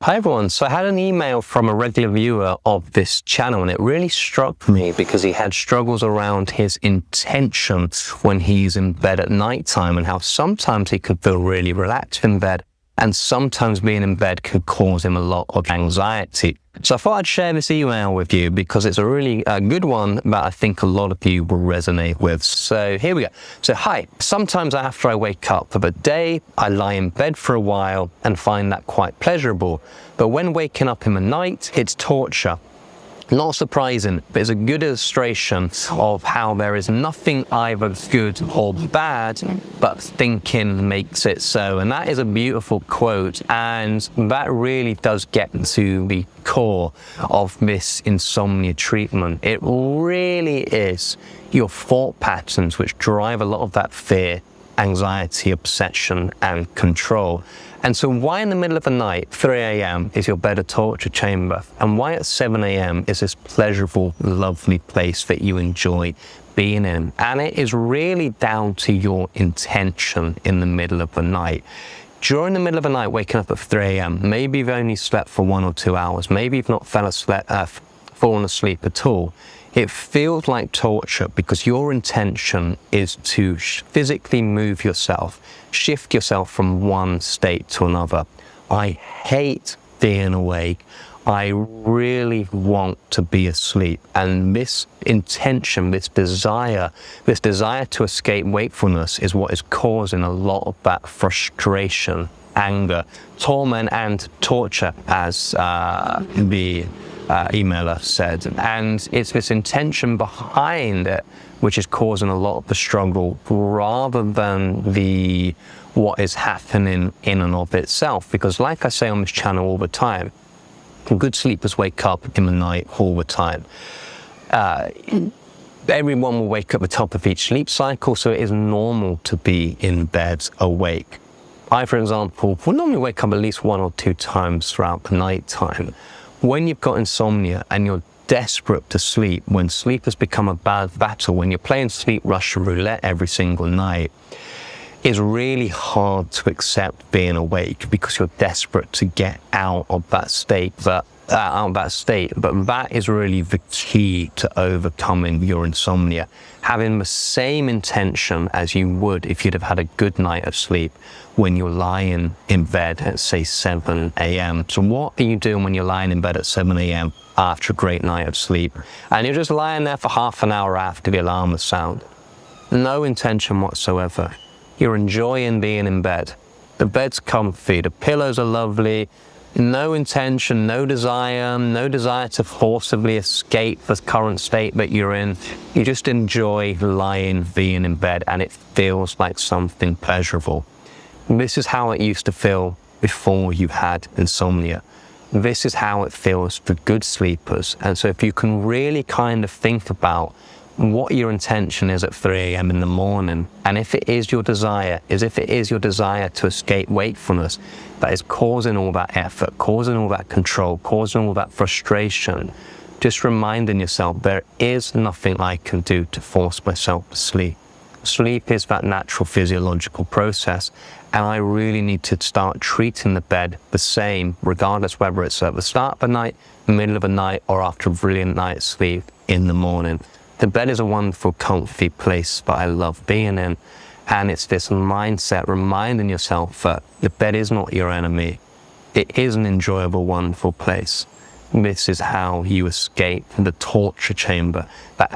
Hi everyone, so I had an email from a regular viewer of this channel and it really struck me because he had struggles around his intention when he's in bed at night time and how sometimes he could feel really relaxed in bed and sometimes being in bed could cause him a lot of anxiety. So I thought I'd share this email with you because it's a really good one that I think a lot of you will resonate with. So here we go. So hi, sometimes after I wake up of a day, I lie in bed for a while and find that quite pleasurable. But when waking up in the night, it's torture. Not surprising, but it's a good illustration of how there is nothing either good or bad, but thinking makes it so. And that is a beautiful quote, and that really does get to the core of this insomnia treatment. It really is your thought patterns which drive a lot of that fear, anxiety, obsession, and control. And so why in the middle of the night, 3 a.m. is your bed a torture chamber? And why at 7 a.m. is this pleasurable, lovely place that you enjoy being in? And it is really down to your intention in the middle of the night. During the middle of the night, waking up at 3 a.m., maybe you've only slept for 1 or 2 hours, maybe you've not fallen asleep at all. It feels like torture because your intention is to physically move yourself, shift yourself from one state to another. I hate being awake. I really want to be asleep. And this intention, this desire to escape wakefulness is what is causing a lot of that frustration, anger, torment, and torture, as the emailer said. And it's this intention behind it which is causing a lot of the struggle rather than what is happening in and of itself. Because like I say on this channel all the time, good sleepers wake up in the night all the time. Everyone will wake up at the top of each sleep cycle, so it is normal to be in bed awake. I, for example, will normally wake up at least 1 or 2 times throughout the night time. When you've got insomnia and you're desperate to sleep, when sleep has become a bad battle, when you're playing sleep Russian roulette every single night, it's really hard to accept being awake because you're desperate to get out of that state. But that is really the key to overcoming your insomnia. Having the same intention as you would if you'd have had a good night of sleep when you're lying in bed at, say, 7 a.m. So what are you doing when you're lying in bed at 7 a.m. after a great night of sleep? And you're just lying there for half an hour after the alarm has sounded. No intention whatsoever. You're enjoying being in bed. The bed's comfy, the pillows are lovely. No intention, no desire to forcibly escape the current state that you're in. You just enjoy lying, being in bed, and it feels like something pleasurable. This is how it used to feel before you had insomnia. This is how it feels for good sleepers. And so if you can really kind of think about what your intention is at 3 a.m. in the morning, and if it is your desire to escape wakefulness that is causing all that effort, causing all that control, causing all that frustration, just reminding yourself there is nothing I can do to force myself to sleep. Sleep is that natural physiological process, and I really need to start treating the bed the same, regardless whether it's at the start of the night, middle of the night, or after a brilliant night's sleep in the morning. The bed is a wonderful, comfy place that I love being in. And it's this mindset, reminding yourself that the bed is not your enemy. It is an enjoyable, wonderful place. This is how you escape the torture chamber that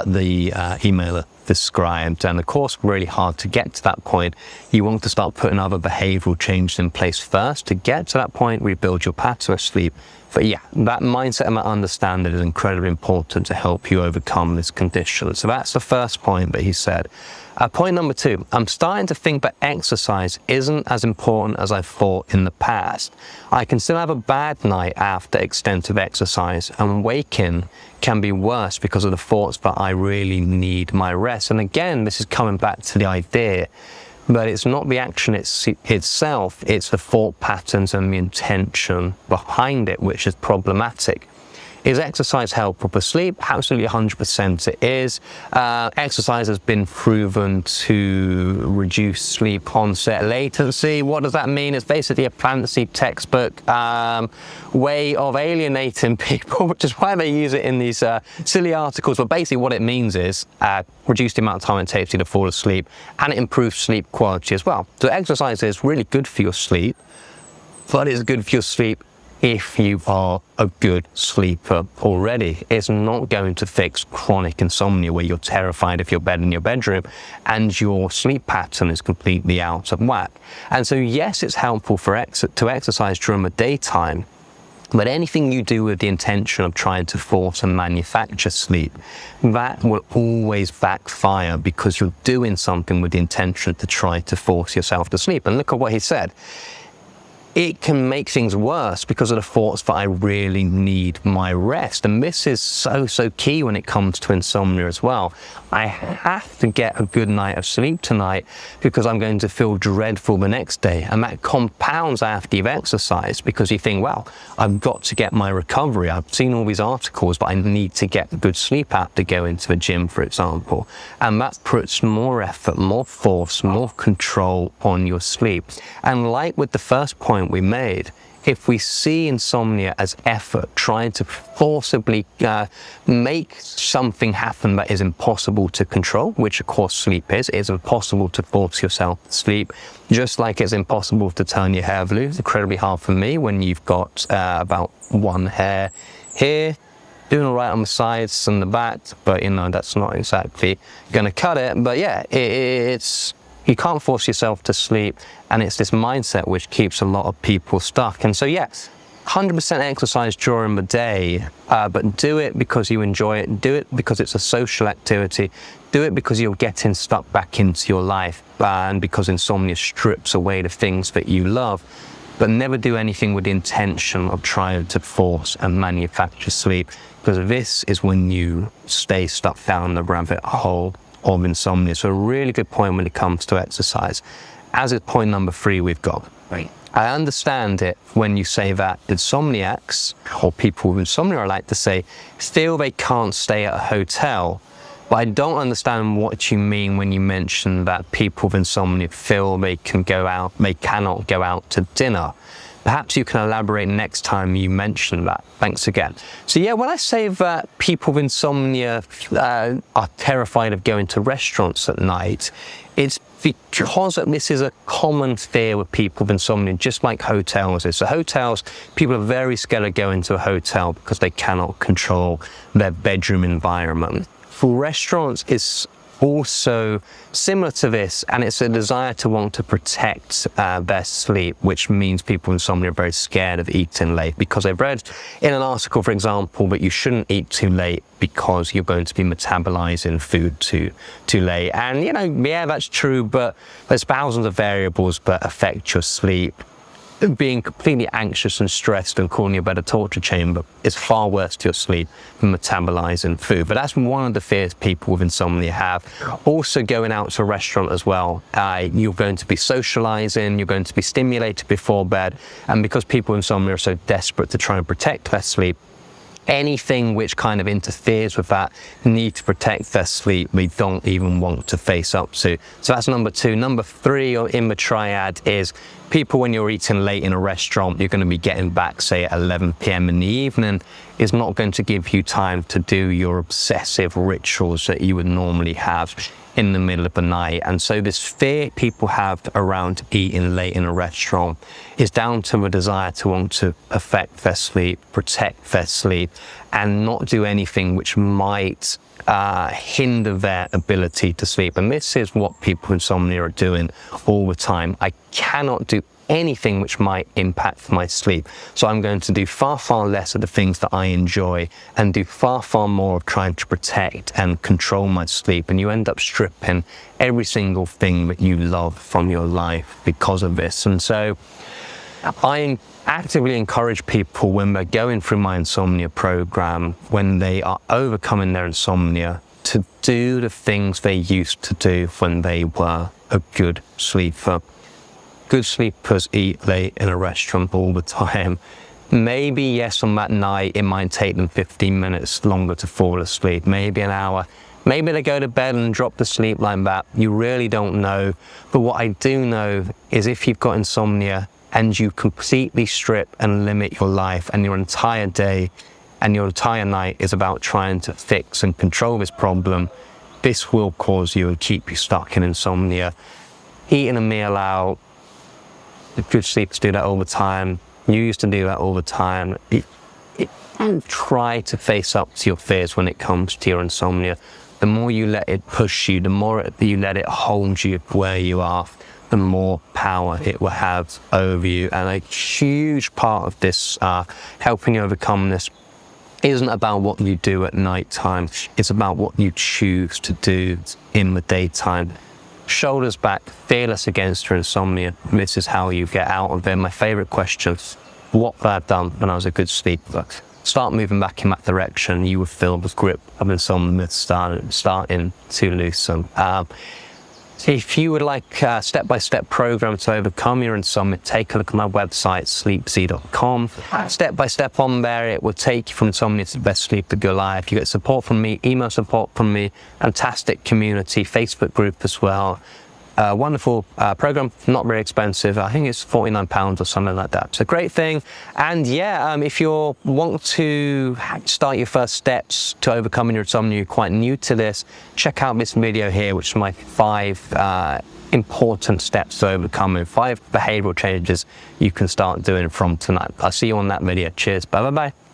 the emailer described. And of course, really hard to get to that point. You want to start putting other behavioural changes in place first to get to that point, rebuild your pattern of sleep. But yeah, that mindset and that understanding is incredibly important to help you overcome this condition. So that's the first point that he said. Point number 2, I'm starting to think that exercise isn't as important as I thought in the past. I can still have a bad night after extensive exercise, and waking can be worse because of the thoughts that I really need my rest. And again, this is coming back to the idea but it's not the action itself, it's the thought patterns and the intention behind it which is problematic. Is exercise helpful for sleep? Absolutely 100% it is. Exercise has been proven to reduce sleep onset latency. What does that mean? It's basically a fancy textbook way of alienating people, which is why they use it in these silly articles. But basically what it means is reduce the amount of time it takes you to fall asleep, and it improves sleep quality as well. So exercise is really good for your sleep, but it's good for your sleep if you are a good sleeper already. It's not going to fix chronic insomnia where you're terrified of your bed in your bedroom and your sleep pattern is completely out of whack. And so yes, it's helpful to exercise during the daytime, but anything you do with the intention of trying to force and manufacture sleep, that will always backfire because you're doing something with the intention to try to force yourself to sleep. And look at what he said. It can make things worse because of the thoughts that I really need my rest. And this is so key when it comes to insomnia as well. I have to get a good night of sleep tonight because I'm going to feel dreadful the next day. And that compounds after you've exercised because you think, well, I've got to get my recovery. I've seen all these articles, but I need to get good sleep after going to the gym, for example. And that puts more effort, more force, more control on your sleep. And like with the first point we made, if we see insomnia as effort, trying to forcibly make something happen that is impossible to control, which of course sleep is, it's impossible to force yourself to sleep, just like it's impossible to turn your hair blue. It's incredibly hard for me when you've got about one hair here, doing all right on the sides and the back, but you know, that's not exactly gonna cut it. But yeah, it's you can't force yourself to sleep, and it's this mindset which keeps a lot of people stuck. And so yes, 100% exercise during the day, but do it because you enjoy it, do it because it's a social activity, do it because you're getting stuck back into your life, and because insomnia strips away the things that you love. But never do anything with the intention of trying to force and manufacture sleep, because this is when you stay stuck down the rabbit hole of insomnia. So a really good point when it comes to exercise. As is point number 3 we've got. Right. I understand it when you say that insomniacs, or people with insomnia, I like to say, feel they can't stay at a hotel. But I don't understand what you mean when you mention that people with insomnia feel they cannot go out to dinner. Perhaps you can elaborate next time you mention that. Thanks again. So yeah, when I say that people with insomnia are terrified of going to restaurants at night, it's because this is a common fear with people with insomnia, just like hotels is. So hotels, people are very scared of going to a hotel because they cannot control their bedroom environment. For restaurants, it's also similar to this, and it's a desire to want to protect their sleep, which means people with insomnia are very scared of eating late because they've read in an article, for example, that you shouldn't eat too late because you're going to be metabolizing food too late. And you know, yeah, that's true, but there's thousands of variables that affect your sleep. Being completely anxious and stressed and calling your bed a torture chamber is far worse to your sleep than metabolizing food. But that's one of the fears people with insomnia have. Also, going out to a restaurant as well, you're going to be socializing, you're going to be stimulated before bed, and because people with insomnia are so desperate to try and protect their sleep, anything which kind of interferes with that need to protect their sleep, we don't even want to face up to. So that's number 2. Number 3 in the triad is people, when you're eating late in a restaurant, you're going to be getting back, say, at 11 p.m. in the evening, is not going to give you time to do your obsessive rituals that you would normally have in the middle of the night. And so this fear people have around eating late in a restaurant is down to a desire to want to affect their sleep, protect their sleep, and not do anything which might hinder their ability to sleep. And this is what people with insomnia are doing all the time. I cannot do anything which might impact my sleep. So I'm going to do far, far less of the things that I enjoy and do far, far more of trying to protect and control my sleep. And you end up stripping every single thing that you love from your life because of this. And so I actively encourage people when they're going through my insomnia program, when they are overcoming their insomnia, to do the things they used to do when they were a good sleeper. Good sleepers eat late in a restaurant all the time. Maybe, yes, on that night, it might take them 15 minutes longer to fall asleep, maybe an hour. Maybe they go to bed and drop to sleep like that. You really don't know. But what I do know is if you've got insomnia and you completely strip and limit your life and your entire day and your entire night is about trying to fix and control this problem, this will cause you and keep you stuck in insomnia. Eating a meal out, good sleepers do that all the time. You used to do that all the time. And try to face up to your fears when it comes to your insomnia. The more you let it push you, the more you let it hold you where you are, the more power it will have over you. And a huge part of this, helping you overcome this, isn't about what you do at night time. It's about what you choose to do in the daytime. Shoulders back, fearless against your insomnia. This is how you get out of it. My favorite question, what have I done when I was a good sleeper? Start moving back in that direction. You will feel the grip of insomnia starting to loosen. If you would like a step-by-step program to overcome your insomnia, take a look at my website, sleepz.com. Step-by-step on there, it will take you from insomnia to the best sleep of your life. You get support from me, email support from me, fantastic community, Facebook group as well. Wonderful program, not very expensive. I think it's £49 or something like that. It's a great thing. And yeah, if you want to start your first steps to overcoming your insomnia, you're quite new to this, check out this video here, which is my 5 important steps to overcoming, 5 behavioural changes you can start doing from tonight. I'll see you on that video. Cheers. Bye bye bye.